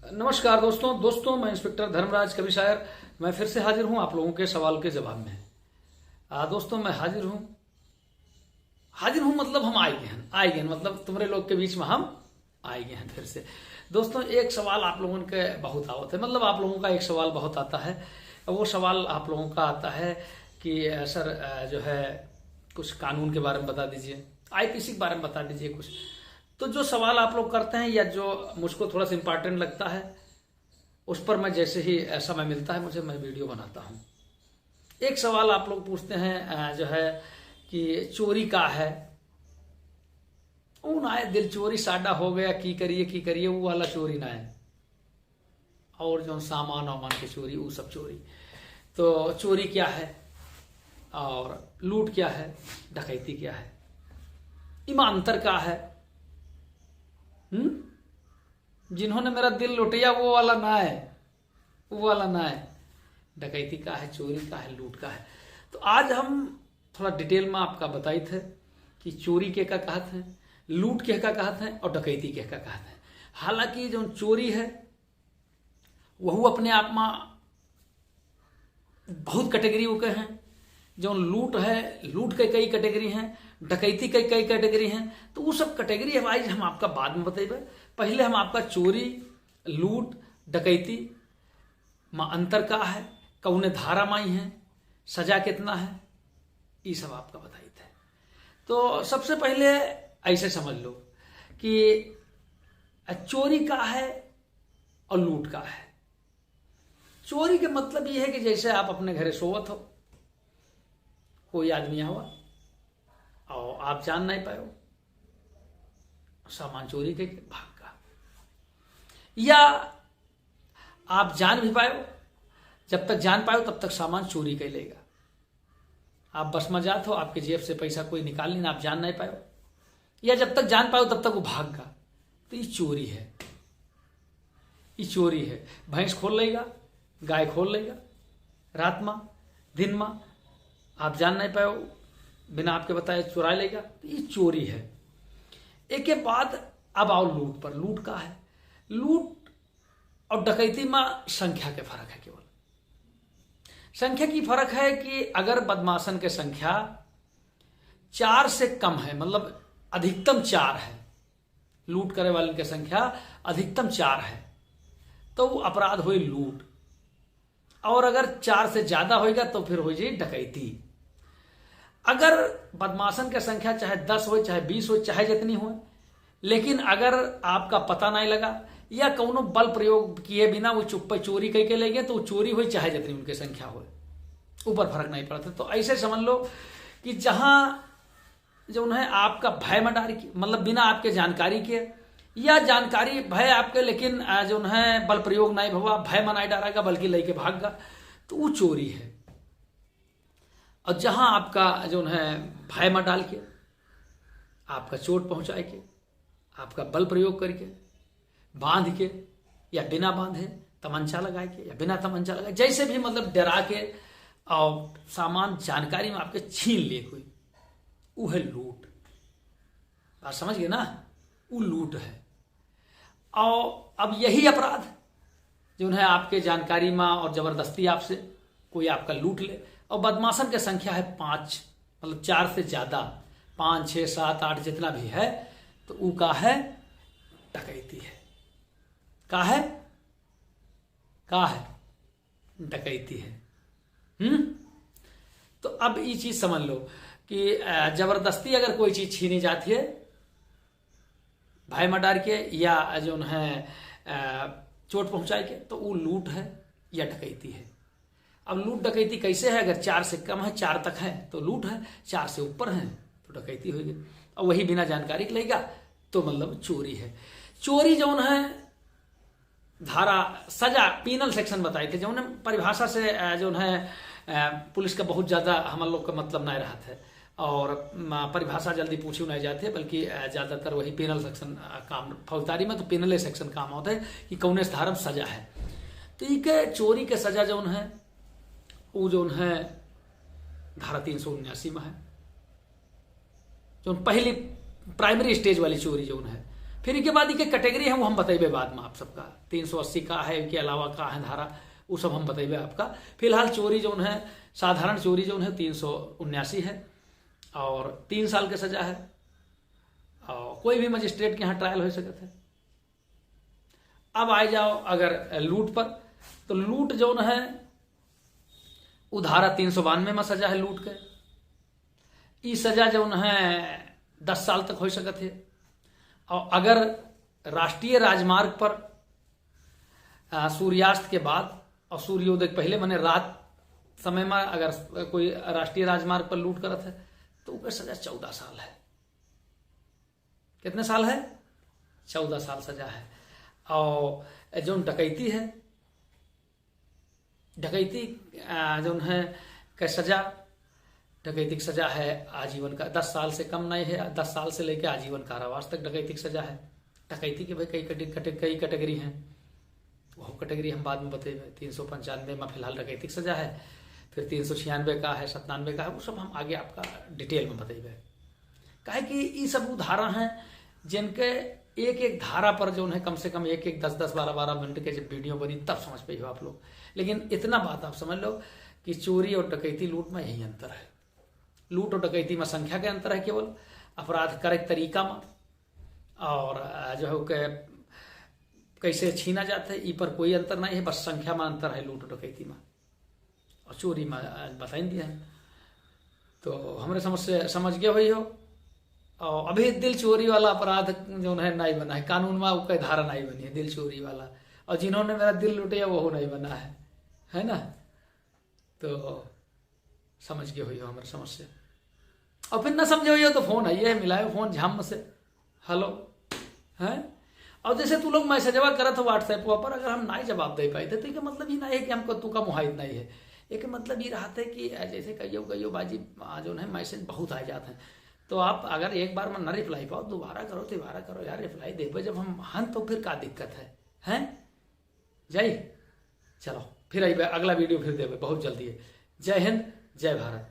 नमस्कार दोस्तों मैं इंस्पेक्टर धर्मराज कविशायर। मैं फिर से हाजिर हूं आप लोगों के सवाल के जवाब में। दोस्तों मैं हाजिर हूं मतलब हम आए गए मतलब तुम्हारे लोग के बीच में हम आए गए हैं फिर से। दोस्तों एक सवाल आप लोगों के बहुत आवत है, मतलब आप लोगों का एक सवाल बहुत आता है। वो सवाल आप लोगों का आता है कि सर जो है कुछ कानून के बारे में बता दीजिए, आईपीसी के बारे में बता दीजिए कुछ। तो जो सवाल आप लोग करते हैं या जो मुझको थोड़ा सा इम्पोर्टेंट लगता है उस पर मैं जैसे ही समय मिलता है मैं वीडियो बनाता हूं। एक सवाल आप लोग पूछते हैं जो है कि चोरी का है, वो ना है दिल चोरी साडा हो गया की करिए वो वाला चोरी ना है, और जो सामान वामान की चोरी वो सब चोरी। तो चोरी क्या है और लूट क्या है, डकैती क्या है, इमा अंतर का है। जिन्होंने मेरा दिल लुटिया वो वाला ना है, डकैती का है, चोरी का है, लूट का है। तो आज हम थोड़ा डिटेल में आपका बताई थे कि चोरी के का कहते हैं, लूट के का कहते हैं और डकैती के का कहते हैं। हालांकि जो चोरी है वह अपने आप में बहुत कैटेगरी के हैं, जो लूट है लूट के कई कैटेगरी हैं, डकैती के कई कैटेगरी हैं। तो वो सब कैटेगरी वाइज हम आपका बाद में बतेबे। पहले हम आपका चोरी, लूट, डकैती में अंतर का है, कौने धारा माई है, सजा कितना है, ये सब आपका बताई थे। तो सबसे पहले ऐसे समझ लो कि चोरी का है और लूट का है। चोरी के मतलब ये है कि जैसे आप अपने घरे सोवत हो, कोई आदमी आवा और आप जान नहीं पाए, सामान चोरी के भाग का, या आप जान भी पाए, जब तक जान पाए तब तक सामान चोरी कर लेगा। आप बस में जाते हो, आपके जेब से पैसा कोई निकाल लेना, आप जान नहीं पाए, या जब तक जान पाए तब तक वो भाग का। तो ये चोरी है, ये चोरी है। भैंस खोल लेगा, गाय खोल लेगा, रात में दिन में आप जान नहीं पाए, बिना आपके बताए चुरा लेगा, तो ये चोरी है। एक के बाद अब आओ लूट पर। लूट का है, लूट और डकैती में संख्या के फर्क है, केवल संख्या की फर्क है कि अगर बदमाशन के संख्या 4 से कम है, मतलब अधिकतम 4 है, लूट करे वाले की संख्या अधिकतम 4 है, तो वो अपराध हुई लूट। और अगर 4 से ज्यादा होगा तो फिर हो जाए डकैती। अगर बदमाशन की संख्या चाहे 10 हो, चाहे 20 हो, चाहे जितनी हो, लेकिन अगर आपका पता नहीं लगा या कोनो बल प्रयोग किए बिना वो चुप्पे चोरी करके ले गए, तो चोरी हुई चाहे जितनी उनकी संख्या हो, ऊपर फर्क नहीं पड़ता। तो ऐसे समझ लो कि जहां जो है आपका भय में डाल के, मतलब बिना आपके जानकारी के, या जानकारी भय आपके लेकिन जो है बल प्रयोग नहीं हुआ, भय में नहीं डालेगा बल्कि लेके भाग गया, तो वो चोरी है। और जहां आपका जो है भय में डाल के, आपका चोट पहुंचाए के, आपका बल प्रयोग करके, बांध के या बिना बांधे, तमंचा लगा के या बिना तमंचा लगाए, जैसे भी मतलब डरा के और सामान जानकारी में आपके छीन लिए कोई, वो है लूट। बात समझ गए ना, वो लूट है। और अब यही अपराध जो है आपके जानकारी में और जबरदस्ती आपसे कोई आपका लूट ले, और बदमाशन की संख्या है 5, मतलब 4 से ज्यादा, 5, 6, 7, 8 जितना भी है, तो वो का है डकैती है। का है डकैती है। तो अब ये चीज समझ लो कि जबरदस्ती अगर कोई चीज छीनी जाती है भय में डाल के या जो है चोट पहुंचाए के, तो वो लूट है या डकैती है। अब लूट डकैती कैसे है? अगर 4 से कम है, 4 तक है तो लूट है, 4 से ऊपर है तो डकैती होगी। और वही बिना जानकारी के लेगा तो मतलब चोरी है। चोरी जो है धारा सजा पीनल सेक्शन बताए थे, जो परिभाषा से जो है पुलिस का बहुत ज्यादा हम लोग का मतलब नहीं रहा था, और परिभाषा जल्दी पूछी नहीं जाती है, बल्कि ज्यादातर वही पेनल सेक्शन काम, फौजदारी में तो पेनल सेक्शन काम होता है कि कौन धारा में सजा है। तो ये चोरी के सजा जो है वो जो है धारा 379 में है। जो पहली प्राइमरी स्टेज वाली चोरी जो है फिर इसके बाद के कैटेगरी है वो हम बतेबे बाद में आप सबका 380 का है, के अलावा का है धारा, वो सब हम बतेबे आपका। फिलहाल चोरी जो है साधारण चोरी जो है 379 है और 3 साल के सजा है और कोई भी मजिस्ट्रेट के यहाँ ट्रायल हो सकता है। अब आ जाओ अगर लूट पर, तो लूट जो है वो धारा 392 में सजा है लूट के। ई सजा जो है 10 साल तक हो सकते है। और अगर राष्ट्रीय राजमार्ग पर सूर्यास्त के बाद और सूर्योदय पहले माने रात समय में अगर कोई राष्ट्रीय राजमार्ग पर लूट करत है तो उसका सजा 14 साल है। कितने साल है? 14 साल सजा है। और जो डकैती है, डकैती जो है का सजा, डकैती की सजा है आजीवन का, 10 साल से कम नहीं है, 10 साल से लेकर आजीवन कारावास तक डकैती की सजा है। डकैती के भाई कई कैटेगरी हैं, वो कैटेगरी हम बाद में बतेंगे। 395 में फिलहाल डकैती की सजा है, फिर 396 का है, 97 का है, वो सब हम आगे आपका डिटेल में बतेंगे। काहे कि ये सब वो धारा हैं जिनके एक एक धारा पर जो है कम से कम एक 10 12 मिनट के जब वीडियो बनी तब समझ पे हो आप लोग। लेकिन इतना बात आप समझ लो कि चोरी और डकैती लूट में यही अंतर है। लूट और डकैती में संख्या के अंतर है, केवल अपराध करे तरीका में और जो है के कैसे छीना जाता है ई पर कोई अंतर नहीं है, बस संख्या में अंतर है लूट और डकैती में। और चोरी में बताई दिया है तो हमरे समझ गए भाई हो। और अभी दिल चोरी वाला अपराध जो है नहीं बना है, कानून में उसका धारा नहीं बनी है दिल चोरी वाला, और जिन्होंने मेरा दिल लुटिया वो नहीं बना है ना। तो समझ गए हुई हो हमारे समस्या। और फिर ना समझे हुई हो तो फोन आइए, मिलाए फोन झाम से, हेलो है। और जैसे तू लोग मैसेजवा करत हो व्हाट्सएप पर, अगर हम नहीं जवाब दे पाए थे तो इसका मतलब ये नहीं है कि हमको तू का मुहाइद नहीं है। एक मतलब ये रहा था कि जैसे कहियो बाजी जो है मैसेज बहुत आ जाते हैं, तो आप अगर एक बार में न रिप्लाई पाओ दोबारा करो यार, रिप्लाई दे जब हम हन तो फिर क्या दिक्कत है जय। चलो फिर अगला वीडियो फिर देवे बहुत जल्दी है। जय हिंद, जय भारत।